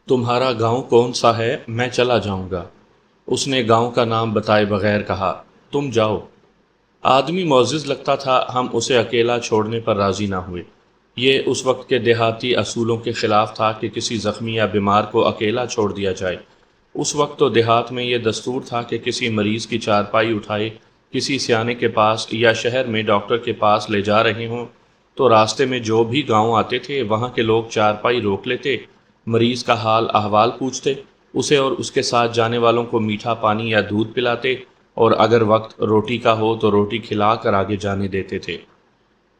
تمہارا گاؤں کون سا ہے؟ میں چلا جاؤں گا۔ اس نے گاؤں کا نام بتائے بغیر کہا، تم جاؤ۔ آدمی معزز لگتا تھا، ہم اسے اکیلا چھوڑنے پر راضی نہ ہوئے۔ یہ اس وقت کے دیہاتی اصولوں کے خلاف تھا کہ کسی زخمی یا بیمار کو اکیلا چھوڑ دیا جائے۔ اس وقت تو دیہات میں یہ دستور تھا کہ کسی مریض کی چارپائی اٹھائے کسی سیانے کے پاس یا شہر میں ڈاکٹر کے پاس لے جا رہے ہوں تو راستے میں جو بھی گاؤں آتے تھے وہاں کے لوگ چارپائی روک لیتے، مریض کا حال احوال پوچھتے، اسے اور اس کے ساتھ جانے والوں کو میٹھا پانی یا دودھ پلاتے، اور اگر وقت روٹی کا ہو تو روٹی کھلا کر آگے جانے دیتے تھے۔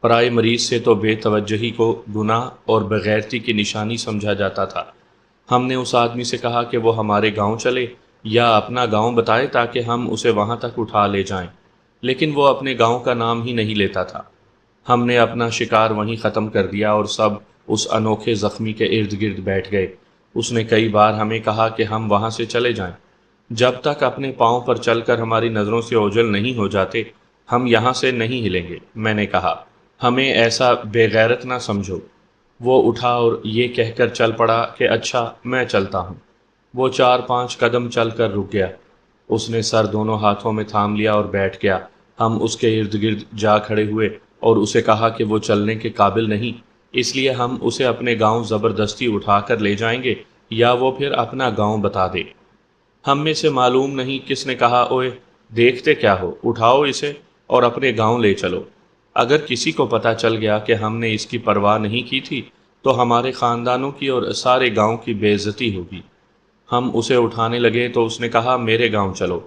پرائے مریض سے تو بے توجہی کو گناہ اور بغیرتی کی نشانی سمجھا جاتا تھا۔ ہم نے اس آدمی سے کہا کہ وہ ہمارے گاؤں چلے یا اپنا گاؤں بتائے تاکہ ہم اسے وہاں تک اٹھا لے جائیں، لیکن وہ اپنے گاؤں کا نام ہی نہیں لیتا تھا۔ ہم نے اپنا شکار وہیں ختم کر دیا اور سب اس انوکھے زخمی کے ارد گرد بیٹھ گئے۔ اس نے کئی بار ہمیں کہا کہ ہم وہاں سے چلے جائیں۔ جب تک اپنے پاؤں پر چل کر ہماری نظروں سے اوجھل نہیں ہو جاتے، ہم یہاں سے نہیں ہلیں گے۔ میں نے کہا، ہمیں ایسا بے غیرت نہ سمجھو۔ وہ اٹھا اور یہ کہہ کر چل پڑا کہ اچھا میں چلتا ہوں۔ وہ 4-5 قدم چل کر رک گیا۔ اس نے سر دونوں ہاتھوں میں تھام لیا اور بیٹھ گیا۔ ہم اس کے ارد گرد جا کھڑے ہوئے اور اسے کہا کہ وہ چلنے کے قابل نہیں، اس لیے ہم اسے اپنے گاؤں زبردستی اٹھا کر لے جائیں گے یا وہ پھر اپنا گاؤں بتا دے۔ ہم میں سے معلوم نہیں کس نے کہا، اوئے دیکھتے کیا ہو، اٹھاؤ اسے اور اپنے گاؤں لے چلو۔ اگر کسی کو پتہ چل گیا کہ ہم نے اس کی پرواہ نہیں کی تھی تو ہمارے خاندانوں کی اور سارے گاؤں کی بے عزتی ہوگی۔ ہم اسے اٹھانے لگے تو اس نے کہا، میرے گاؤں چلو۔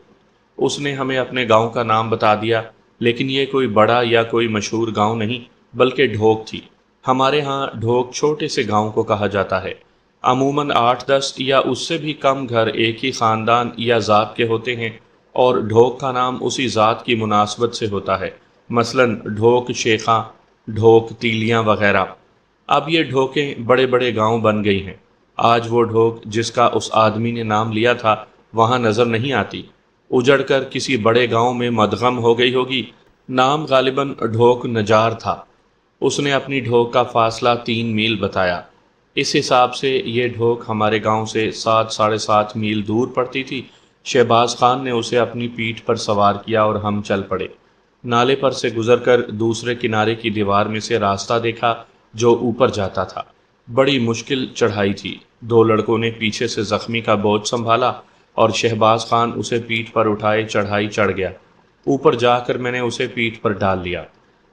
اس نے ہمیں اپنے گاؤں کا نام بتا دیا، لیکن یہ کوئی بڑا یا کوئی مشہور گاؤں نہیں بلکہ ڈھوک تھی۔ ہمارے ہاں ڈھوک چھوٹے سے گاؤں کو کہا جاتا ہے۔ عموماً 8-10 یا اس سے بھی کم گھر ایک ہی خاندان یا ذات کے ہوتے ہیں، اور ڈھوک کا نام اسی ذات کی مناسبت سے ہوتا ہے، مثلاً ڈھوک شیخاں، ڈھوک تیلیاں وغیرہ۔ اب یہ ڈھوکیں بڑے بڑے گاؤں بن گئی ہیں۔ آج وہ ڈھوک جس کا اس آدمی نے نام لیا تھا وہاں نظر نہیں آتی، اجڑ کر کسی بڑے گاؤں میں مدغم ہو گئی ہوگی۔ نام غالباً ڈھوک نجار تھا۔ اس نے اپنی ڈھوک کا فاصلہ 3 میل بتایا۔ اس حساب سے یہ ڈھوک ہمارے گاؤں سے 7-7.5 میل دور پڑتی تھی۔ شہباز خان نے اسے اپنی پیٹھ پر سوار کیا اور ہم چل پڑے۔ نالے پر سے گزر کر دوسرے کنارے کی دیوار میں سے راستہ دیکھا جو اوپر جاتا تھا۔ بڑی مشکل چڑھائی تھی۔ 2 لڑکوں نے پیچھے سے زخمی کا بوجھ سنبھالا اور شہباز خان اسے پیٹھ پر اٹھائے چڑھائی چڑھ گیا۔ اوپر جا کر میں نے اسے پیٹھ پر ڈال لیا۔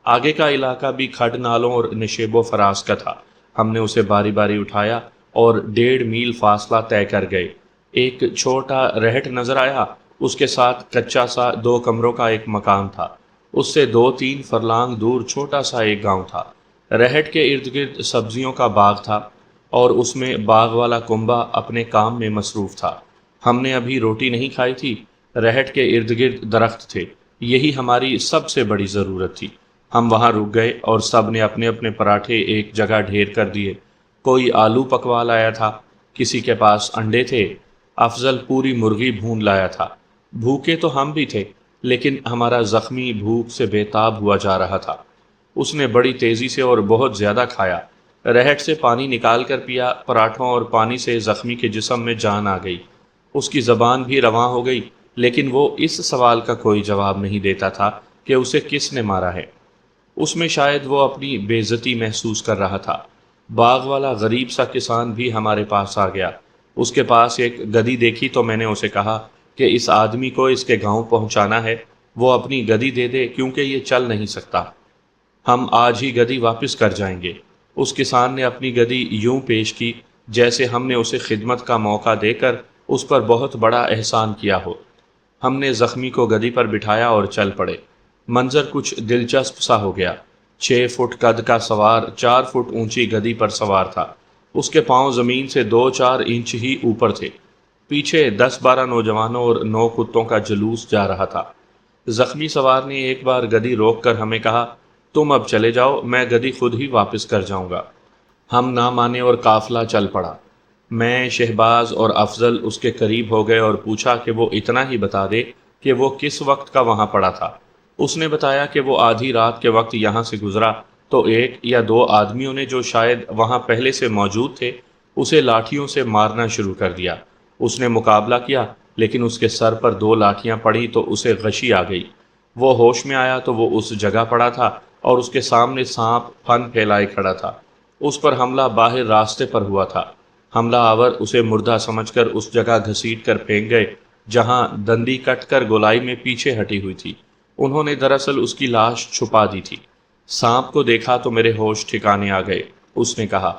آگے کا علاقہ بھی کھڈ نالوں اور نشیب و فراز کا تھا۔ ہم نے اسے باری باری اٹھایا اور 1.5 میل فاصلہ طے کر گئے۔ ایک چھوٹا رہٹ نظر آیا، اس کے ساتھ کچا سا 2 کمروں کا ایک مکان تھا۔ اس سے 2-3 فرلانگ دور چھوٹا سا ایک گاؤں تھا۔ رہٹ کے ارد گرد سبزیوں کا باغ تھا اور اس میں باغ والا کنبہ اپنے کام میں مصروف تھا۔ ہم نے ابھی روٹی نہیں کھائی تھی۔ رہٹ کے ارد گرد درخت تھے، یہی ہماری سب سے بڑی ضرورت تھی۔ ہم وہاں رک گئے اور سب نے اپنے اپنے پراٹھے ایک جگہ ڈھیر کر دیے۔ کوئی آلو پکوا لایا تھا، کسی کے پاس انڈے تھے، افضل پوری مرغی بھون لایا تھا۔ بھوکے تو ہم بھی تھے، لیکن ہمارا زخمی بھوک سے بے تاب ہوا جا رہا تھا۔ اس نے بڑی تیزی سے اور بہت زیادہ کھایا۔ رہٹ سے پانی نکال کر پیا، پراٹھوں اور پانی سے زخمی کے جسم میں جان آ گئی۔ اس کی زبان بھی رواں ہو گئی، لیکن وہ اس سوال کا کوئی جواب نہیں دیتا تھا کہ اسے کس نے مارا ہے۔ اس میں شاید وہ اپنی بے عزتی محسوس کر رہا تھا۔ باغ والا غریب سا کسان بھی ہمارے پاس آ گیا۔ اس کے پاس ایک گدی دیکھی تو میں نے اسے کہا کہ اس آدمی کو اس کے گاؤں پہنچانا ہے، وہ اپنی گدی دے دے کیونکہ یہ چل نہیں سکتا۔ ہم آج ہی گدی واپس کر جائیں گے۔ اس کسان نے اپنی گدی یوں پیش کی جیسے ہم نے اسے خدمت کا موقع دے کر اس پر بہت بڑا احسان کیا ہو۔ ہم نے زخمی کو گدی پر بٹھایا اور چل پڑے۔ منظر کچھ دلچسپ سا ہو گیا۔ 6 فٹ قد کا سوار 4 فٹ اونچی گدی پر سوار تھا۔ اس کے پاؤں زمین سے 2-4 انچ ہی اوپر تھے۔ پیچھے 10-12 نوجوانوں اور 9 کتوں کا جلوس جا رہا تھا۔ زخمی سوار نے ایک بار گدی روک کر ہمیں کہا، تم اب چلے جاؤ، میں گدی خود ہی واپس کر جاؤں گا۔ ہم نہ مانے اور قافلہ چل پڑا۔ میں، شہباز اور افضل اس کے قریب ہو گئے اور پوچھا کہ وہ اتنا ہی بتا دے کہ وہ کس وقت کا وہاں پڑا تھا۔ اس نے بتایا کہ وہ آدھی رات کے وقت یہاں سے گزرا تو 1 یا 2 آدمیوں نے جو شاید وہاں پہلے سے موجود تھے اسے لاٹھیوں سے مارنا شروع کر دیا۔ اس نے مقابلہ کیا لیکن اس کے سر پر 2 لاٹھیاں پڑی تو اسے غشی آ گئی۔ وہ ہوش میں آیا تو وہ اس جگہ پڑا تھا اور اس کے سامنے سانپ پھن پھیلائے کھڑا تھا۔ اس پر حملہ باہر راستے پر ہوا تھا۔ حملہ آور اسے مردہ سمجھ کر اس جگہ گھسیٹ کر پھینک گئے جہاں دندی کٹ کر گولائی میں پیچھے ہٹی ہوئی تھی۔ انہوں نے دراصل اس کی لاش چھپا دی تھی۔ سانپ کو دیکھا تو میرے ہوش ٹھکانے آ گئے۔ اس نے کہا،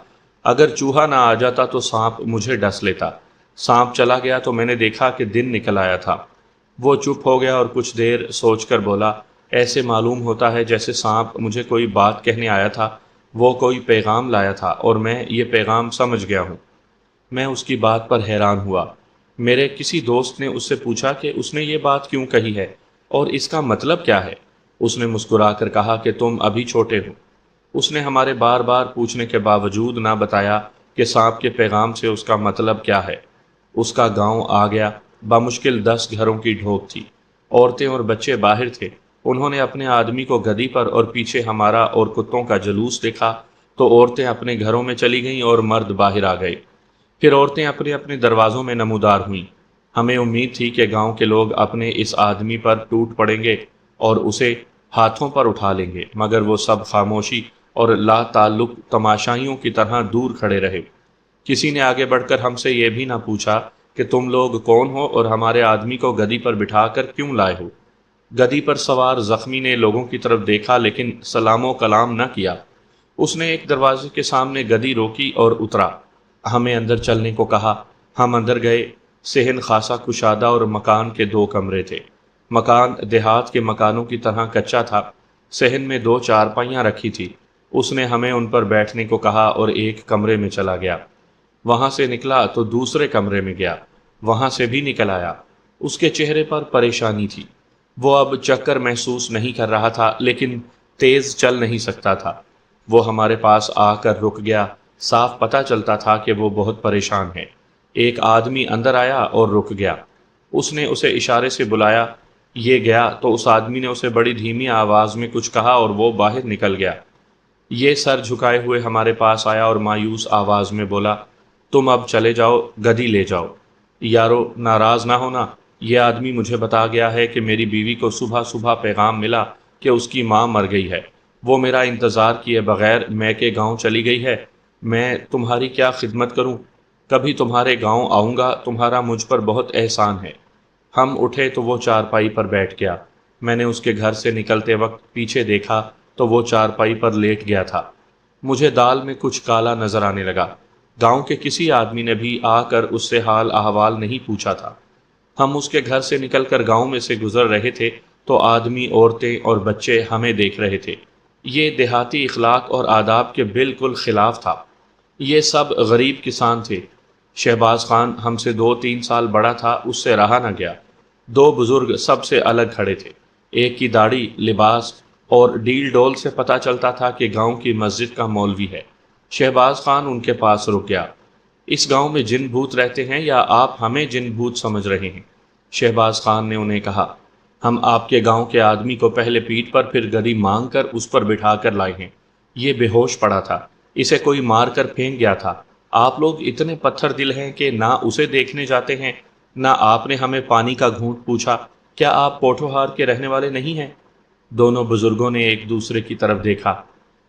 اگر چوہا نہ آ جاتا تو سانپ مجھے ڈس لیتا۔ سانپ چلا گیا تو میں نے دیکھا کہ دن نکل آیا تھا۔ وہ چپ ہو گیا اور کچھ دیر سوچ کر بولا، ایسے معلوم ہوتا ہے جیسے سانپ مجھے کوئی بات کہنے آیا تھا، وہ کوئی پیغام لایا تھا اور میں یہ پیغام سمجھ گیا ہوں۔ میں اس کی بات پر حیران ہوا۔ میرے کسی دوست نے اس سے پوچھا کہ اس نے یہ بات کیوں کہی ہے اور اس کا مطلب کیا ہے؟ اس نے مسکرا کر کہا کہ تم ابھی چھوٹے ہو۔ اس نے ہمارے بار بار پوچھنے کے باوجود نہ بتایا کہ سانپ کے پیغام سے اس کا مطلب کیا ہے۔ اس کا گاؤں آ گیا۔ بمشکل 10 گھروں کی ڈھوک تھی۔ عورتیں اور بچے باہر تھے۔ انہوں نے اپنے آدمی کو گدی پر اور پیچھے ہمارا اور کتوں کا جلوس دیکھا تو عورتیں اپنے گھروں میں چلی گئیں اور مرد باہر آ گئے۔ پھر عورتیں اپنے اپنے دروازوں میں نمودار ہوئیں۔ ہمیں امید تھی کہ گاؤں کے لوگ اپنے اس آدمی پر ٹوٹ پڑیں گے اور اسے ہاتھوں پر اٹھا لیں گے، مگر وہ سب خاموشی اور لا تعلق تماشائیوں کی طرح دور کھڑے رہے۔ کسی نے آگے بڑھ کر ہم سے یہ بھی نہ پوچھا کہ تم لوگ کون ہو اور ہمارے آدمی کو گدی پر بٹھا کر کیوں لائے ہو۔ گدی پر سوار زخمی نے لوگوں کی طرف دیکھا لیکن سلام و کلام نہ کیا۔ اس نے ایک دروازے کے سامنے گدی روکی اور اترا۔ ہمیں اندر چلنے کو کہا۔ ہم اندر گئے۔ صحن خاصا کشادہ اور مکان کے 2 کمرے تھے۔ مکان دیہات کے مکانوں کی طرح کچا تھا۔ صحن میں 2 چارپائیاں رکھی تھی۔ اس نے ہمیں ان پر بیٹھنے کو کہا اور ایک کمرے میں چلا گیا۔ وہاں سے نکلا تو دوسرے کمرے میں گیا۔ وہاں سے بھی نکل آیا۔ اس کے چہرے پر پریشانی تھی۔ وہ اب چکر محسوس نہیں کر رہا تھا لیکن تیز چل نہیں سکتا تھا۔ وہ ہمارے پاس آ کر رک گیا۔ صاف پتہ چلتا تھا کہ وہ بہت پریشان ہے۔ ایک آدمی اندر آیا اور رک گیا۔ اس نے اسے اشارے سے بلایا۔ یہ گیا تو اس آدمی نے اسے بڑی دھیمی آواز میں کچھ کہا اور وہ باہر نکل گیا۔ یہ سر جھکائے ہوئے ہمارے پاس آیا اور مایوس آواز میں بولا، تم اب چلے جاؤ، گدی لے جاؤ۔ یارو، ناراض نہ ہونا، یہ آدمی مجھے بتا گیا ہے کہ میری بیوی کو صبح صبح پیغام ملا کہ اس کی ماں مر گئی ہے۔ وہ میرا انتظار کیے بغیر میکے گاؤں چلی گئی ہے۔ میں تمہاری کیا خدمت کروں؟ کبھی تمہارے گاؤں آؤں گا، تمہارا مجھ پر بہت احسان ہے۔ ہم اٹھے تو وہ چارپائی پر بیٹھ گیا۔ میں نے اس کے گھر سے نکلتے وقت پیچھے دیکھا تو وہ چارپائی پر لیٹ گیا تھا۔ مجھے دال میں کچھ کالا نظر آنے لگا۔ گاؤں کے کسی آدمی نے بھی آ کر اس سے حال احوال نہیں پوچھا تھا۔ ہم اس کے گھر سے نکل کر گاؤں میں سے گزر رہے تھے تو آدمی، عورتیں اور بچے ہمیں دیکھ رہے تھے۔ یہ دیہاتی اخلاق اور آداب کے بالکل خلاف تھا۔ یہ سب غریب کسان تھے۔ شہباز خان ہم سے 2-3 سال بڑا تھا، اس سے رہا نہ گیا۔ 2 بزرگ سب سے الگ کھڑے تھے۔ ایک کی داڑھی، لباس اور ڈیل ڈول سے پتہ چلتا تھا کہ گاؤں کی مسجد کا مولوی ہے۔ شہباز خان ان کے پاس رک گیا۔ اس گاؤں میں جن بھوت رہتے ہیں یا آپ ہمیں جن بھوت سمجھ رہے ہیں؟ شہباز خان نے انہیں کہا، ہم آپ کے گاؤں کے آدمی کو پہلے پیٹھ پر پھر گدی مانگ کر اس پر بٹھا کر لائے ہیں۔ یہ بے ہوش پڑا تھا۔ اسے کوئی مار کر پھینک گیا تھا۔ آپ لوگ اتنے پتھر دل ہیں کہ نہ اسے دیکھنے جاتے ہیں، نہ آپ نے ہمیں پانی کا گھونٹ پوچھا۔ کیا آپ پوٹھوہار کے رہنے والے نہیں ہیں؟ دونوں بزرگوں نے ایک دوسرے کی طرف دیکھا۔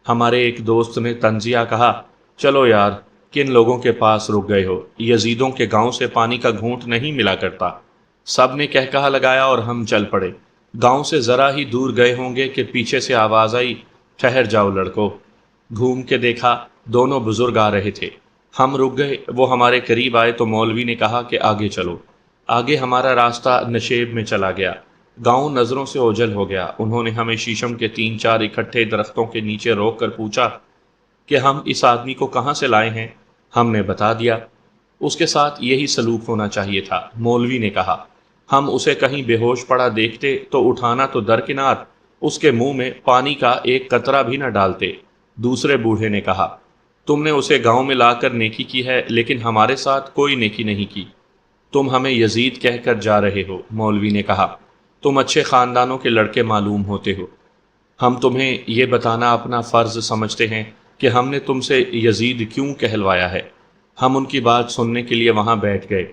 ہمارے ایک دوست نے طنزیہ کہا، چلو یار، کن لوگوں کے پاس رک گئے ہو؟ یزیدوں کے گاؤں سے پانی کا گھونٹ نہیں ملا کرتا۔ سب نے کہا لگایا اور ہم چل پڑے۔ گاؤں سے ذرا ہی دور گئے ہوں گے کہ پیچھے سے آواز آئی، ٹھہر جاؤ لڑکو۔ گھوم کے دیکھا، دونوں بزرگ آ رہے تھے۔ ہم رک گئے۔ وہ ہمارے قریب آئے تو مولوی نے کہا کہ آگے چلو۔ آگے ہمارا راستہ نشیب میں چلا گیا۔ گاؤں نظروں سے اوجھل ہو گیا۔ انہوں نے ہمیں شیشم کے 3-4 اکٹھے درختوں کے نیچے روک کر پوچھا کہ ہم اس آدمی کو کہاں سے لائے ہیں۔ ہم نے بتا دیا۔ اس کے ساتھ یہی سلوک ہونا چاہیے تھا، مولوی نے کہا۔ ہم اسے کہیں بے ہوش پڑا دیکھتے تو اٹھانا تو درکنار، اس کے منہ میں پانی کا ایک قطرہ بھی نہ ڈالتے۔ دوسرے بوڑھے نے کہا، تم نے اسے گاؤں میں لا کر نیکی کی ہے لیکن ہمارے ساتھ کوئی نیکی نہیں کی۔ تم ہمیں یزید کہہ کر جا رہے ہو، مولوی نے کہا۔ تم اچھے خاندانوں کے لڑکے معلوم ہوتے ہو۔ ہم تمہیں یہ بتانا اپنا فرض سمجھتے ہیں کہ ہم نے تم سے یزید کیوں کہلوایا ہے۔ ہم ان کی بات سننے کے لیے وہاں بیٹھ گئے۔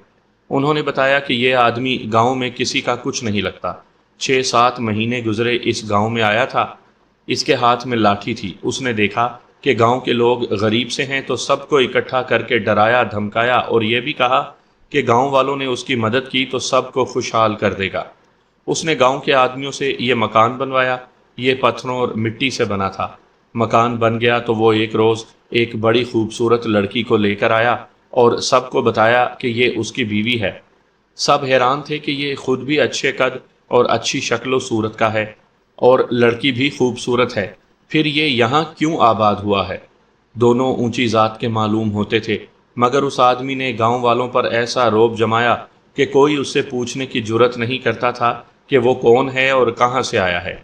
انہوں نے بتایا کہ یہ آدمی گاؤں میں کسی کا کچھ نہیں لگتا، 6-7 مہینے گزرے اس گاؤں میں آیا تھا، اس کے ہاتھ میں لاٹھی تھی۔ اس نے دیکھا کہ گاؤں کے لوگ غریب سے ہیں تو سب کو اکٹھا کر کے ڈرایا دھمکایا اور یہ بھی کہا کہ گاؤں والوں نے اس کی مدد کی تو سب کو خوشحال کر دے گا۔ اس نے گاؤں کے آدمیوں سے یہ مکان بنوایا، یہ پتھروں اور مٹی سے بنا تھا۔ مکان بن گیا تو وہ ایک روز ایک بڑی خوبصورت لڑکی کو لے کر آیا اور سب کو بتایا کہ یہ اس کی بیوی ہے۔ سب حیران تھے کہ یہ خود بھی اچھے قد اور اچھی شکل و صورت کا ہے اور لڑکی بھی خوبصورت ہے، پھر یہ یہاں کیوں آباد ہوا ہے؟ دونوں اونچی ذات کے معلوم ہوتے تھے، مگر اس آدمی نے گاؤں والوں پر ایسا رعب جمایا کہ کوئی اس سے پوچھنے کی جرت نہیں کرتا تھا کہ وہ کون ہے اور کہاں سے آیا ہے۔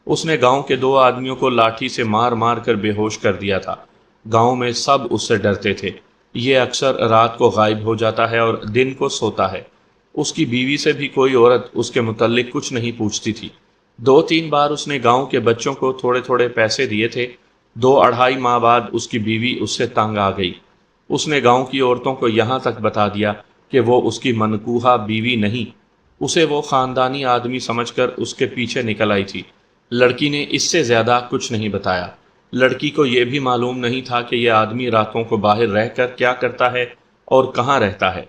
اس نے گاؤں کے 2 آدمیوں کو لاٹھی سے مار مار کر بے ہوش کر دیا تھا۔ گاؤں میں سب اس سے ڈرتے تھے۔ یہ اکثر رات کو غائب ہو جاتا ہے اور دن کو سوتا ہے۔ اس کی بیوی سے بھی کوئی عورت اس کے متعلق کچھ نہیں پوچھتی تھی۔ 2-3 بار اس نے گاؤں کے بچوں کو تھوڑے تھوڑے پیسے دیے تھے۔ 2-2.5 ماہ بعد اس کی بیوی اس سے تنگ آ گئی۔ اس نے گاؤں کی عورتوں کو یہاں تک بتا دیا کہ وہ اس کی منکوحہ بیوی نہیں، اسے وہ خاندانی آدمی سمجھ کر اس کے پیچھے نکل آئی تھی۔ لڑکی نے اس سے زیادہ کچھ نہیں بتایا۔ لڑکی کو یہ بھی معلوم نہیں تھا کہ یہ آدمی راتوں کو باہر رہ کر کیا کرتا ہے اور کہاں رہتا ہے۔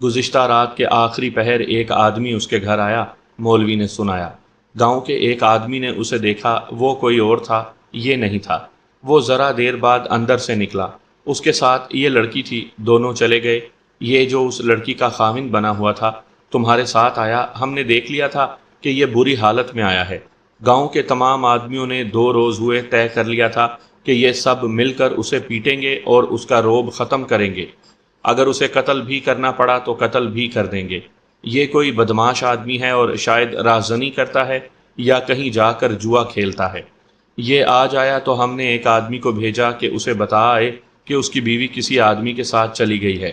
گزشتہ رات کے آخری پہر ایک آدمی اس کے گھر آیا، مولوی نے سنایا۔ گاؤں کے ایک آدمی نے اسے دیکھا، وہ کوئی اور تھا، یہ نہیں تھا۔ وہ ذرا دیر بعد اندر سے نکلا، اس کے ساتھ یہ لڑکی تھی، دونوں چلے گئے۔ یہ جو اس لڑکی کا خاوند بنا ہوا تھا تمہارے ساتھ آیا، ہم نے دیکھ لیا تھا کہ یہ بری حالت میں آیا ہے۔ گاؤں کے تمام آدمیوں نے 2 روز ہوئے طے کر لیا تھا کہ یہ سب مل کر اسے پیٹیں گے اور اس کا رعب ختم کریں گے۔ اگر اسے قتل بھی کرنا پڑا تو قتل بھی کر دیں گے۔ یہ کوئی بدماش آدمی ہے اور شاید راہزنی کرتا ہے یا کہیں جا کر جوا کھیلتا ہے۔ یہ آج آیا تو ہم نے ایک آدمی کو بھیجا کہ اسے بتائے کہ اس کی بیوی کسی آدمی کے ساتھ چلی گئی ہے۔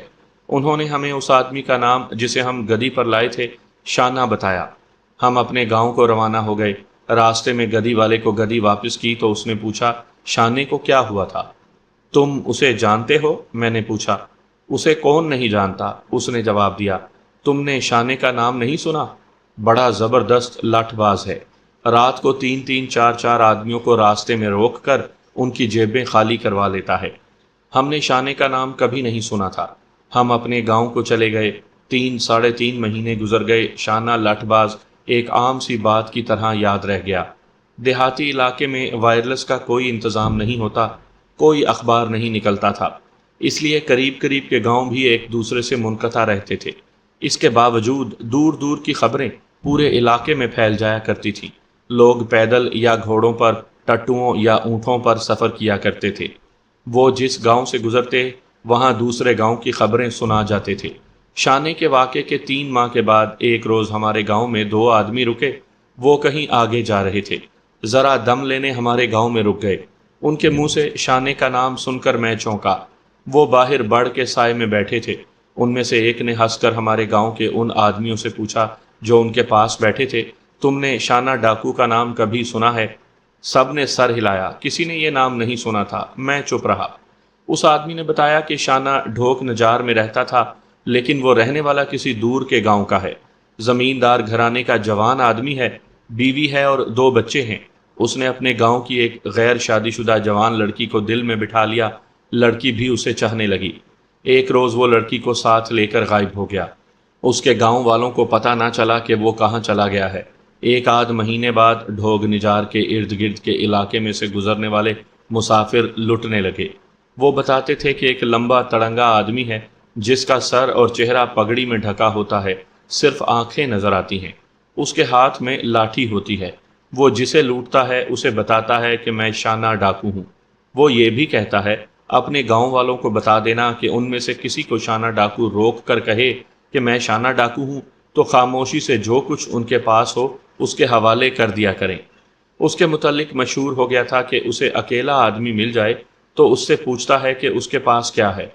انہوں نے ہمیں اس آدمی کا نام جسے ہم گدی پر لائے تھے شانہ بتایا۔ ہم اپنے گاؤں کو روانہ ہو گئے۔ راستے میں گدی والے کو گدی واپس کی تو اس نے پوچھا، شانے کو کیا ہوا تھا؟ تم اسے جانتے ہو؟ میں نے پوچھا۔ اسے کون نہیں جانتا، اس نے جواب دیا۔ تم نے شانے کا نام نہیں سنا؟ بڑا زبردست لاٹھ باز ہے۔ رات کو 3-4 آدمیوں کو راستے میں روک کر ان کی جیبیں خالی کروا لیتا ہے۔ ہم نے شانے کا نام کبھی نہیں سنا تھا۔ ہم اپنے گاؤں کو چلے گئے۔ 3-3.5 مہینے گزر گئے۔ شانہ لاٹھ باز ایک عام سی بات کی طرح یاد رہ گیا۔ دیہاتی علاقے میں وائرلیس کا کوئی انتظام نہیں ہوتا، کوئی اخبار نہیں نکلتا تھا، اس لیے قریب قریب کے گاؤں بھی ایک دوسرے سے منقطع رہتے تھے۔ اس کے باوجود دور دور کی خبریں پورے علاقے میں پھیل جایا کرتی تھیں۔ لوگ پیدل یا گھوڑوں پر، ٹٹوؤں یا اونٹوں پر سفر کیا کرتے تھے۔ وہ جس گاؤں سے گزرتے وہاں دوسرے گاؤں کی خبریں سنا جاتے تھے۔ شانے کے واقعے کے 3 ماہ کے بعد ایک روز ہمارے گاؤں میں 2 آدمی رکے۔ وہ کہیں آگے جا رہے تھے، ذرا دم لینے ہمارے گاؤں میں رک گئے۔ ان کے منہ سے شانے کا نام سن کر میں چونکا۔ وہ باہر بڑھ کے سائے میں بیٹھے تھے۔ ان میں سے ایک نے ہنس کر ہمارے گاؤں کے ان آدمیوں سے پوچھا جو ان کے پاس بیٹھے تھے، تم نے شانہ ڈاکو کا نام کبھی سنا ہے؟ سب نے سر ہلایا، کسی نے یہ نام نہیں سنا تھا۔ میں چپ رہا۔ اس آدمی نے بتایا کہ شانہ ڈھوک نجار میں رہتا تھا، لیکن وہ رہنے والا کسی دور کے گاؤں کا ہے۔ زمیندار گھرانے کا جوان آدمی ہے، بیوی ہے اور 2 بچے ہیں۔ اس نے اپنے گاؤں کی ایک غیر شادی شدہ جوان لڑکی کو دل میں بٹھا لیا، لڑکی بھی اسے چاہنے لگی۔ ایک روز وہ لڑکی کو ساتھ لے کر غائب ہو گیا۔ اس کے گاؤں والوں کو پتہ نہ چلا کہ وہ کہاں چلا گیا ہے۔ 1 مہینے بعد ڈھوگ نجار کے ارد گرد کے علاقے میں سے گزرنے والے مسافر لٹنے لگے۔ وہ بتاتے تھے کہ ایک لمبا تڑنگا آدمی ہے جس کا سر اور چہرہ پگڑی میں ڈھکا ہوتا ہے، صرف آنکھیں نظر آتی ہیں۔ اس کے ہاتھ میں لاٹھی ہوتی ہے۔ وہ جسے لوٹتا ہے اسے بتاتا ہے کہ میں شانہ ڈاکو ہوں۔ وہ یہ بھی کہتا ہے، اپنے گاؤں والوں کو بتا دینا کہ ان میں سے کسی کو شانہ ڈاکو روک کر کہے کہ میں شانہ ڈاکو ہوں تو خاموشی سے جو کچھ ان کے پاس ہو اس کے حوالے کر دیا کریں۔ اس کے متعلق مشہور ہو گیا تھا کہ اسے اکیلا آدمی مل جائے تو اس سے پوچھتا ہے کہ اس کے پاس کیا ہے۔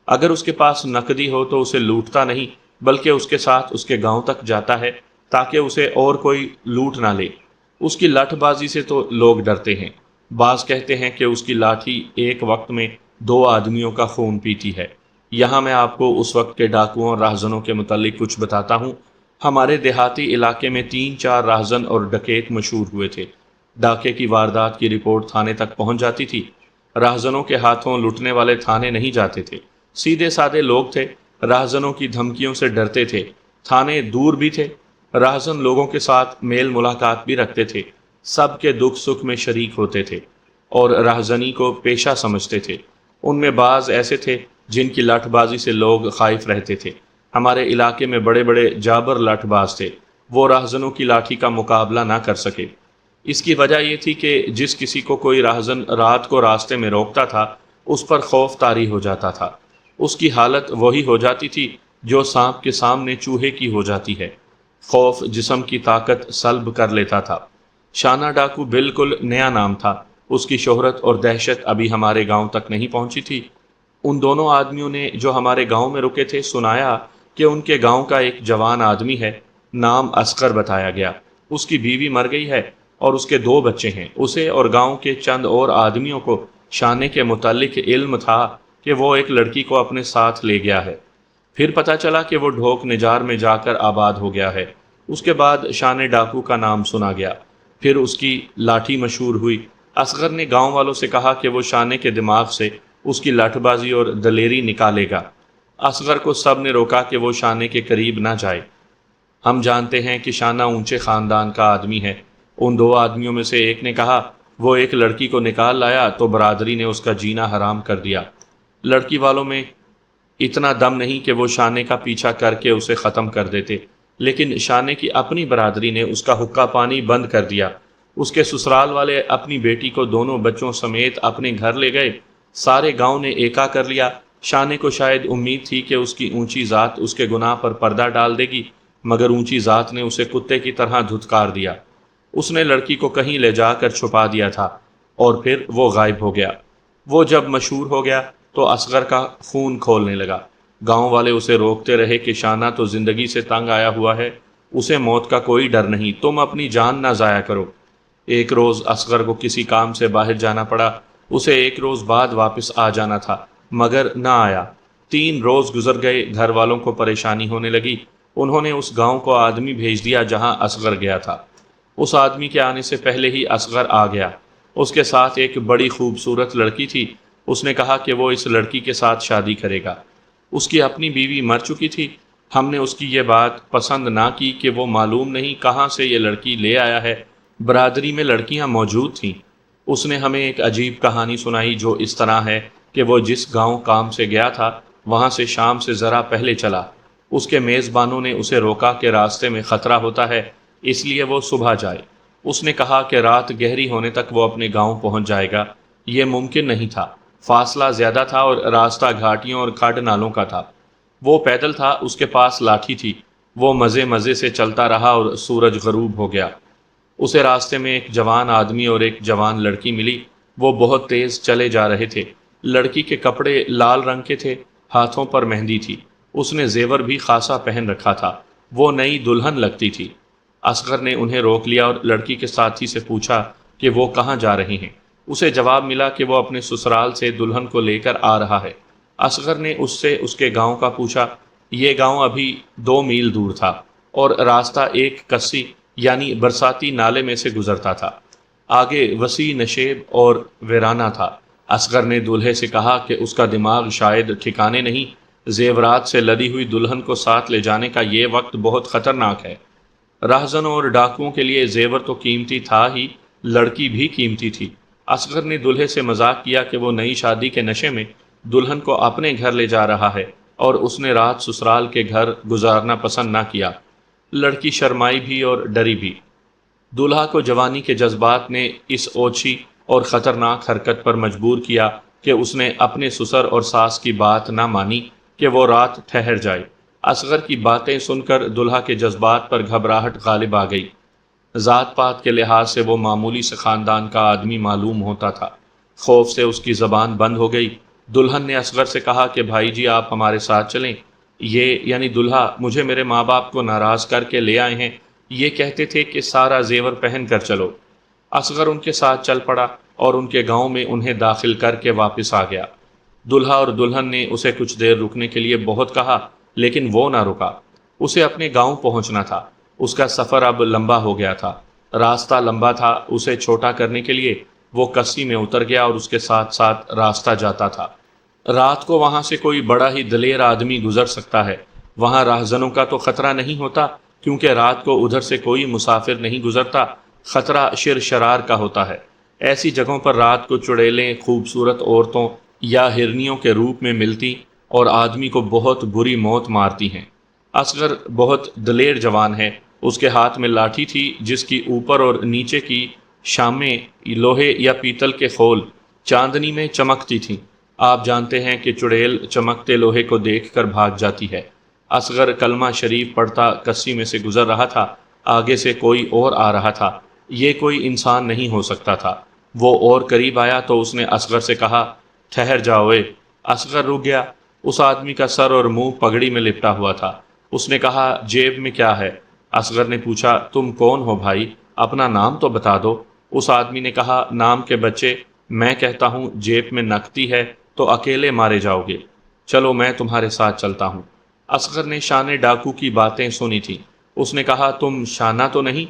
اگر اس کے پاس نقدی ہو تو اسے لوٹتا نہیں، بلکہ اس کے ساتھ اس کے گاؤں تک جاتا ہے تاکہ اسے اور کوئی لوٹ نہ لے۔ اس کی لاٹھ بازی سے تو لوگ ڈرتے ہیں۔ بعض کہتے ہیں کہ اس کی لاٹھی ایک وقت میں 2 آدمیوں کا خون پیتی ہے۔ یہاں میں آپ کو اس وقت کے ڈاکوؤں اور راہزنوں کے متعلق کچھ بتاتا ہوں۔ ہمارے دیہاتی علاقے میں 3-4 راہزن اور ڈکیت مشہور ہوئے تھے۔ ڈاکے کی واردات کی رپورٹ تھانے تک پہنچ جاتی تھی۔ راہزنوں کے ہاتھوں لٹنے والے تھانے نہیں جاتے تھے۔ سیدھے سادے لوگ تھے، راہزنوں کی دھمکیوں سے ڈرتے تھے۔ تھانے دور بھی تھے، راہزن لوگوں کے ساتھ میل ملاقات بھی رکھتے تھے، سب کے دکھ سکھ میں شریک ہوتے تھے اور راہزنی کو پیشہ سمجھتے تھے۔ ان میں بعض ایسے تھے جن کی لاٹھ بازی سے لوگ خائف رہتے تھے۔ ہمارے علاقے میں بڑے بڑے جابر لاٹھ باز تھے، وہ راہزنوں کی لاٹھی کا مقابلہ نہ کر سکے۔ اس کی وجہ یہ تھی کہ جس کسی کو کوئی راہزن رات کو راستے میں روکتا تھا اس پر خوف طاری ہو جاتا تھا۔ اس کی حالت وہی ہو جاتی تھی جو سانپ کے سامنے چوہے کی ہو جاتی ہے۔ خوف جسم کی طاقت سلب کر لیتا تھا۔ شانہ ڈاکو بالکل نیا نام تھا، اس کی شہرت اور دہشت ابھی ہمارے گاؤں تک نہیں پہنچی تھی۔ ان دونوں آدمیوں نے جو ہمارے گاؤں میں رکے تھے سنایا کہ ان کے گاؤں کا ایک جوان آدمی ہے، نام اصغر بتایا گیا۔ اس کی بیوی مر گئی ہے اور اس کے 2 بچے ہیں۔ اسے اور گاؤں کے چند اور آدمیوں کو شانے کے متعلق علم تھا کہ وہ ایک لڑکی کو اپنے ساتھ لے گیا ہے۔ پھر پتہ چلا کہ وہ ڈھوک نجار میں جا کر آباد ہو گیا ہے۔ اس کے بعد شانے ڈاکو کا نام سنا گیا، پھر اس کی لاٹھی مشہور ہوئی۔ اصغر نے گاؤں والوں سے کہا کہ وہ شانے کے دماغ سے اس کی لاٹھ بازی اور دلیری نکالے گا۔ اصغر کو سب نے روکا کہ وہ شانے کے قریب نہ جائے۔ ہم جانتے ہیں کہ شانہ اونچے خاندان کا آدمی ہے۔ ان 2 آدمیوں میں سے ایک نے کہا وہ ایک لڑکی کو نکال لایا تو برادری نے اس کا جینا حرام کر دیا۔ لڑکی والوں میں اتنا دم نہیں کہ وہ شانے کا پیچھا کر کے اسے ختم کر دیتے، لیکن شانے کی اپنی برادری نے اس کا حقہ پانی بند کر دیا۔ اس کے سسرال والے اپنی بیٹی کو دونوں بچوں سمیت اپنے گھر لے گئے۔ سارے گاؤں نے ایکا کر لیا۔ شانے کو شاید امید تھی کہ اس کی اونچی ذات اس کے گناہ پر پردہ ڈال دے گی، مگر اونچی ذات نے اسے کتے کی طرح دھتکار دیا۔ اس نے لڑکی کو کہیں لے جا کر چھپا دیا تھا اور پھر وہ غائب ہو گیا۔ وہ جب مشہور ہو گیا تو اصغر کا خون کھولنے لگا۔ گاؤں والے اسے روکتے رہے کہ شانہ تو زندگی سے تنگ آیا ہوا ہے، اسے موت کا کوئی ڈر نہیں، تم اپنی جان نہ ضائع کرو۔ ایک روز اصغر کو کسی کام سے باہر جانا پڑا، اسے 1 روز بعد واپس آ جانا تھا مگر نہ آیا۔ 3 روز گزر گئے، گھر والوں کو پریشانی ہونے لگی۔ انہوں نے اس گاؤں کو آدمی بھیج دیا جہاں اصغر گیا تھا۔ اس آدمی کے آنے سے پہلے ہی اصغر آ گیا۔ اس کے ساتھ ایک بڑی خوبصورت لڑکی تھی۔ اس نے کہا کہ وہ اس لڑکی کے ساتھ شادی کرے گا۔ اس کی اپنی بیوی مر چکی تھی۔ ہم نے اس کی یہ بات پسند نہ کی کہ وہ معلوم نہیں کہاں سے یہ لڑکی لے آیا ہے۔ برادری میں لڑکیاں موجود تھیں۔ اس نے ہمیں ایک عجیب کہانی سنائی جو اس طرح ہے کہ وہ جس گاؤں کام سے گیا تھا وہاں سے شام سے ذرا پہلے چلا۔ اس کے میزبانوں نے اسے روکا کہ راستے میں خطرہ ہوتا ہے، اس لیے وہ صبح جائے۔ اس نے کہا کہ رات گہری ہونے تک وہ اپنے گاؤں پہنچ جائے گا۔ یہ ممکن نہیں تھا، فاصلہ زیادہ تھا اور راستہ گھاٹیوں اور کھڈ نالوں کا تھا۔ وہ پیدل تھا، اس کے پاس لاٹھی تھی۔ وہ مزے مزے سے چلتا رہا اور سورج غروب ہو گیا۔ اسے راستے میں ایک جوان آدمی اور ایک جوان لڑکی ملی۔ وہ بہت تیز چلے جا رہے تھے۔ لڑکی کے کپڑے لال رنگ کے تھے، ہاتھوں پر مہندی تھی۔ اس نے زیور بھی خاصا پہن رکھا تھا، وہ نئی دلہن لگتی تھی۔ اصغر نے انہیں روک لیا اور لڑکی کے ساتھی سے پوچھا کہ وہ کہاں جا رہے ہیں۔ اسے جواب ملا کہ وہ اپنے سسرال سے دلہن کو لے کر آ رہا ہے۔ اصغر نے اس سے اس کے گاؤں کا پوچھا۔ یہ گاؤں ابھی 2 میل دور تھا اور راستہ ایک کسی یعنی برساتی نالے میں سے گزرتا تھا۔ آگے وسیع نشیب اور ویرانہ تھا۔ اصغر نے دولہے سے کہا کہ اس کا دماغ شاید ٹھکانے نہیں، زیورات سے لدی ہوئی دلہن کو ساتھ لے جانے کا یہ وقت بہت خطرناک ہے۔ راہزنوں اور ڈاکوؤں کے لیے زیور تو قیمتی تھا ہی، لڑکی بھی قیمتی تھی۔ اصغر نے دولہے سے مذاق کیا کہ وہ نئی شادی کے نشے میں دلہن کو اپنے گھر لے جا رہا ہے اور اس نے رات سسرال کے گھر گزارنا پسند نہ کیا۔ لڑکی شرمائی بھی اور ڈری بھی۔ دولہا کو جوانی کے جذبات نے اس اوچھی اور خطرناک حرکت پر مجبور کیا کہ اس نے اپنے سسر اور ساس کی بات نہ مانی کہ وہ رات ٹھہر جائے۔ اصغر کی باتیں سن کر دولہا کے جذبات پر گھبراہٹ غالب آ گئی۔ ذات پات کے لحاظ سے وہ معمولی سے خاندان کا آدمی معلوم ہوتا تھا۔ خوف سے اس کی زبان بند ہو گئی۔ دلہن نے اصغر سے کہا کہ بھائی جی آپ ہمارے ساتھ چلیں، یہ یعنی دلہا مجھے میرے ماں باپ کو ناراض کر کے لے آئے ہیں، یہ کہتے تھے کہ سارا زیور پہن کر چلو۔ اصغر ان کے ساتھ چل پڑا اور ان کے گاؤں میں انہیں داخل کر کے واپس آ گیا۔ دلہا اور دلہن نے اسے کچھ دیر رکنے کے لیے بہت کہا، لیکن وہ نہ رکا۔ اسے اپنے گاؤں پہنچنا تھا۔ اس کا سفر اب لمبا ہو گیا تھا۔ راستہ لمبا تھا، اسے چھوٹا کرنے کے لیے وہ کسی میں اتر گیا اور اس کے ساتھ ساتھ راستہ جاتا تھا۔ رات کو وہاں سے کوئی بڑا ہی دلیر آدمی گزر سکتا ہے۔ وہاں راہزنوں کا تو خطرہ نہیں ہوتا، کیونکہ رات کو ادھر سے کوئی مسافر نہیں گزرتا۔ خطرہ شر شرار کا ہوتا ہے۔ ایسی جگہوں پر رات کو چڑیلیں خوبصورت عورتوں یا ہرنیوں کے روپ میں ملتی اور آدمی کو بہت بری موت مارتی ہیں۔ اصغر بہت دلیر جوان ہے۔ اس کے ہاتھ میں لاٹھی تھی، جس کی اوپر اور نیچے کی شامیں لوہے یا پیتل کے خول چاندنی میں چمکتی تھیں۔ آپ جانتے ہیں کہ چڑیل چمکتے لوہے کو دیکھ کر بھاگ جاتی ہے۔ اصغر کلمہ شریف پڑھتا کسی میں سے گزر رہا تھا۔ آگے سے کوئی اور آ رہا تھا۔ یہ کوئی انسان نہیں ہو سکتا تھا۔ وہ اور قریب آیا تو اس نے اصغر سے کہا، ٹھہر جاؤ اے۔ اصغر رک گیا۔ اس آدمی کا سر اور منہ پگڑی میں لپٹا ہوا تھا۔ اس نے کہا، جیب میں کیا ہے؟ اصغر نے پوچھا، تم کون ہو بھائی؟ اپنا نام تو بتا دو۔ اس آدمی نے کہا، نام کے بچے، میں کہتا ہوں جیب میں نقدی ہے تو اکیلے مارے جاؤ گے۔ چلو میں تمہارے ساتھ چلتا ہوں۔ اصغر نے شانے ڈاکو کی باتیں سنی تھی۔ اس نے کہا، تم شانہ تو نہیں؟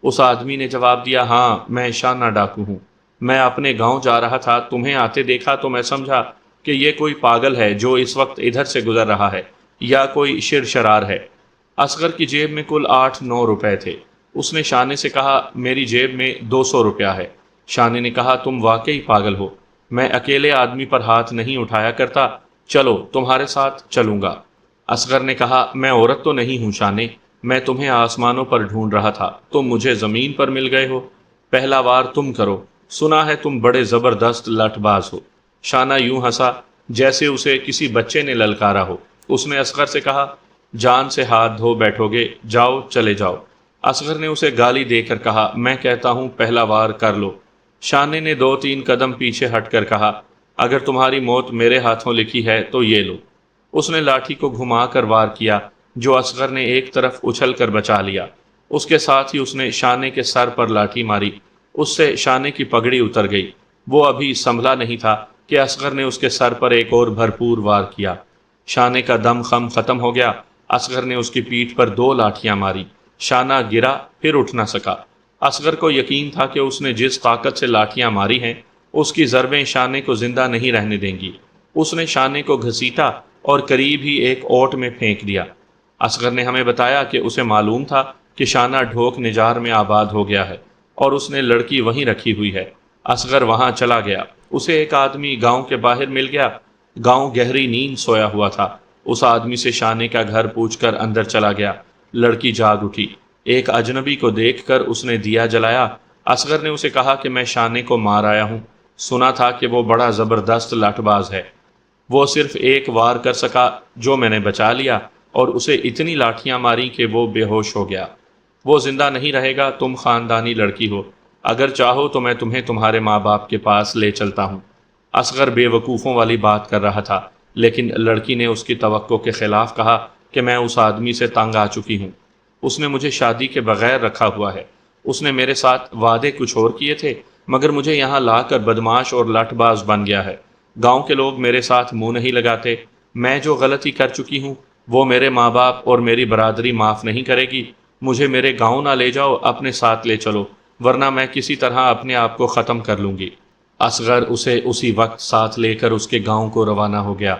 اس آدمی نے جواب دیا، ہاں میں شانہ ڈاکو ہوں۔ میں اپنے گاؤں جا رہا تھا، تمہیں آتے دیکھا تو میں سمجھا کہ یہ کوئی پاگل ہے جو اس وقت ادھر سے گزر رہا ہے، یا کوئی شر شرار ہے۔ اصغر کی جیب میں کل 8-9 روپے تھے۔ اس نے شانے سے کہا، میری جیب میں 200 روپیہ ہے۔ شانے نے کہا، تم واقعی پاگل ہو، میں اکیلے آدمی پر ہاتھ نہیں اٹھایا کرتا، چلو تمہارے ساتھ چلوں گا۔ اصغر نے کہا، میں عورت تو نہیں ہوں شانے، میں تمہیں آسمانوں پر ڈھونڈ رہا تھا، تم مجھے زمین پر مل گئے ہو۔ پہلا وار تم کرو، سنا ہے تم بڑے زبردست لٹ باز ہو۔ شانہ یوں ہنسا جیسے اسے کسی بچے نے للکارا ہو۔ اس نے اصغر سے کہا، جان سے ہاتھ دھو بیٹھو گے، جاؤ چلے جاؤ۔ اصغر نے اسے گالی دے کر کہا، میں کہتا ہوں پہلا وار کر لو۔ شانے نے 2-3 قدم پیچھے ہٹ کر کہا، اگر تمہاری موت میرے ہاتھوں لکھی ہے تو یہ لو۔ اس نے لاٹھی کو گھما کر وار کیا، جو اصغر نے ایک طرف اچھل کر بچا لیا۔ اس کے ساتھ ہی اس نے شانے کے سر پر لاٹھی ماری۔ اس سے شانے کی پگڑی اتر گئی۔ وہ ابھی سنبھلا نہیں تھا کہ اصغر نے اس کے سر پر ایک اور بھرپور وار کیا۔ شانے کا دم خم ختم ہو گیا۔ اصغر نے اس کی پیٹھ پر 2 لاٹھیاں ماری۔ شانہ گرا، پھر اٹھ نہ سکا۔ اصغر کو یقین تھا کہ اس نے جس طاقت سے لاٹھیاں ماری ہیں، اس کی ضربیں شانے کو زندہ نہیں رہنے دیں گی۔ اس نے شانے کو گھسیٹا اور قریب ہی ایک اوٹ میں پھینک دیا۔ اصغر نے ہمیں بتایا کہ اسے معلوم تھا کہ شانہ ڈھوک نجار میں آباد ہو گیا ہے اور اس نے لڑکی وہیں رکھی ہوئی ہے۔ اصغر وہاں چلا گیا۔ اسے ایک آدمی گاؤں کے باہر مل گیا۔ گاؤں گہری نیند سویا ہوا تھا۔ اس آدمی سے شانے کا گھر پوچھ کر اندر چلا گیا۔ لڑکی جاگ اٹھی۔ ایک اجنبی کو دیکھ کر اس نے دیا جلایا۔ اصغر نے اسے کہا کہ میں شانے کو مار آیا ہوں، سنا تھا کہ وہ بڑا زبردست لاٹھ باز ہے۔ وہ صرف ایک وار کر سکا جو میں نے بچا لیا، اور اسے اتنی لاٹھیاں ماری کہ وہ بے ہوش ہو گیا۔ وہ زندہ نہیں رہے گا۔ تم خاندانی لڑکی ہو، اگر چاہو تو میں تمہیں تمہارے ماں باپ کے پاس لے چلتا ہوں۔ اصغر بے وقوفوں والی بات کر رہا تھا، لیکن لڑکی نے اس کی توقع کے خلاف کہا کہ میں اس آدمی سے تنگ آ چکی ہوں۔ اس نے مجھے شادی کے بغیر رکھا ہوا ہے۔ اس نے میرے ساتھ وعدے کچھ اور کیے تھے، مگر مجھے یہاں لا کر بدماش اور لٹ باز بن گیا ہے۔ گاؤں کے لوگ میرے ساتھ منہ نہیں لگاتے۔ میں جو غلطی کر چکی ہوں وہ میرے ماں باپ اور میری برادری معاف نہیں کرے گی۔ مجھے میرے گاؤں نہ لے جاؤ، اپنے ساتھ لے چلو، ورنہ میں کسی طرح اپنے آپ کو ختم کر لوں گی۔ اصغر اسے اسی وقت ساتھ لے کر اس کے گاؤں کو روانہ ہو گیا۔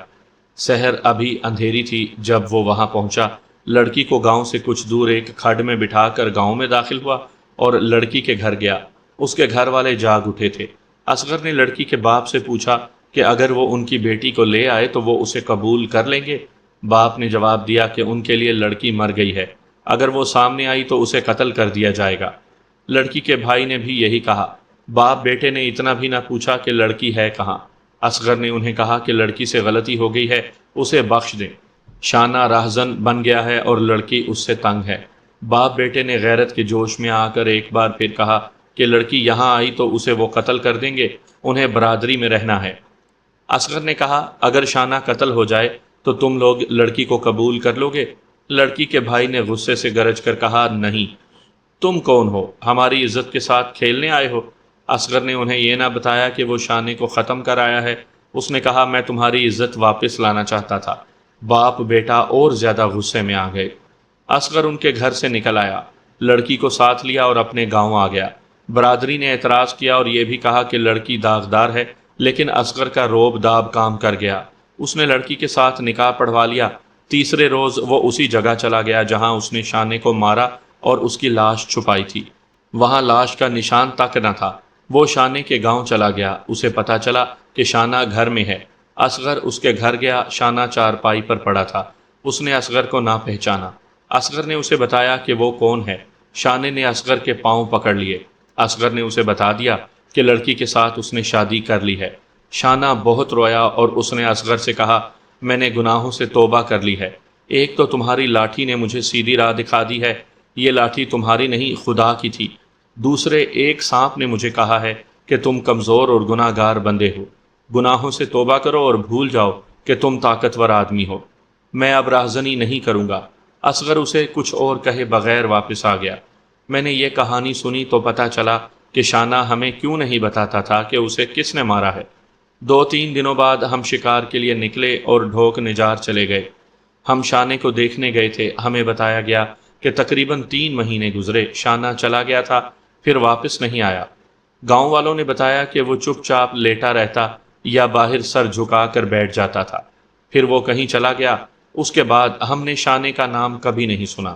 سحر ابھی اندھیری تھی جب وہ وہاں پہنچا۔ لڑکی کو گاؤں سے کچھ دور ایک کھڈ میں بٹھا کر گاؤں میں داخل ہوا اور لڑکی کے گھر گیا۔ اس کے گھر والے جاگ اٹھے تھے۔ اصغر نے لڑکی کے باپ سے پوچھا کہ اگر وہ ان کی بیٹی کو لے آئے تو وہ اسے قبول کر لیں گے؟ باپ نے جواب دیا کہ ان کے لیے لڑکی مر گئی ہے، اگر وہ سامنے آئی تو اسے قتل کر دیا جائے گا۔ لڑکی کے بھائی نے بھی یہی کہا۔ باپ بیٹے نے اتنا بھی نہ پوچھا کہ لڑکی ہے کہاں۔ اصغر نے انہیں کہا کہ لڑکی سے غلطی ہو گئی ہے، اسے بخش دیں۔ شانہ راہزن بن گیا ہے اور لڑکی اس سے تنگ ہے۔ باپ بیٹے نے غیرت کے جوش میں آ کر ایک بار پھر کہا کہ لڑکی یہاں آئی تو اسے وہ قتل کر دیں گے، انہیں برادری میں رہنا ہے۔ اصغر نے کہا، اگر شانہ قتل ہو جائے تو تم لوگ لڑکی کو قبول کر لو گے؟ لڑکی کے بھائی نے غصے سے گرج کر کہا، نہیں۔ تم کون ہو؟ ہماری عزت کے ساتھ کھیلنے آئے ہو؟ اصغر نے انہیں یہ نہ بتایا کہ وہ شانے کو ختم کر آیا ہے، اس نے کہا میں تمہاری عزت واپس لانا چاہتا تھا۔ باپ بیٹا اور زیادہ غصے میں آ گئے۔ اصغر ان کے گھر سے نکل آیا، لڑکی کو ساتھ لیا اور اپنے گاؤں آ گیا۔ برادری نے اعتراض کیا اور یہ بھی کہا کہ لڑکی داغدار ہے، لیکن اصغر کا روب داب کام کر گیا۔ اس نے لڑکی کے ساتھ نکاح پڑھوا لیا۔ تیسرے روز وہ اسی جگہ چلا گیا جہاں اس نے شانے کو مارا اور اس کی لاش چھپائی تھی۔ وہاں لاش کا نشان تک نہ تھا۔ وہ شانے کے گاؤں چلا گیا۔ اسے پتا چلا کہ شانہ گھر میں ہے۔ اصغر اس کے گھر گیا۔ شانہ چارپائی پر پڑا تھا۔ اس نے اصغر کو نہ پہچانا۔ اصغر نے اسے بتایا کہ وہ کون ہے۔ شانے نے اصغر کے پاؤں پکڑ لیے۔ اصغر نے اسے بتا دیا کہ لڑکی کے ساتھ اس نے شادی کر لی ہے۔ شانہ بہت رویا اور اس نے اصغر سے کہا میں نے گناہوں سے توبہ کر لی ہے۔ ایک تو تمہاری لاٹھی نے مجھے سیدھی راہ دکھا دی ہے، یہ لاٹھی تمہاری نہیں خدا کی تھی۔ دوسرے ایک سانپ نے مجھے کہا ہے کہ تم کمزور اور گناہ گار بندے ہو، گناہوں سے توبہ کرو اور بھول جاؤ کہ تم طاقتور آدمی ہو۔ میں اب راہزنی نہیں کروں گا۔ اصغر اسے کچھ اور کہے بغیر واپس آ گیا۔ میں نے یہ کہانی سنی تو پتہ چلا کہ شانہ ہمیں کیوں نہیں بتاتا تھا کہ اسے کس نے مارا ہے۔ 2-3 دنوں بعد ہم شکار کے لیے نکلے اور ڈھوک نجار چلے گئے۔ ہم شانے کو دیکھنے گئے تھے۔ ہمیں بتایا گیا کہ تقریباً 3 مہینے گزرے، شانہ چلا گیا تھا، پھر واپس نہیں آیا۔ گاؤں والوں نے بتایا کہ وہ چپ چاپ لیٹا رہتا یا باہر سر جھکا کر بیٹھ جاتا تھا، پھر وہ کہیں چلا گیا۔ اس کے بعد ہم نے شانے کا نام کبھی نہیں سنا۔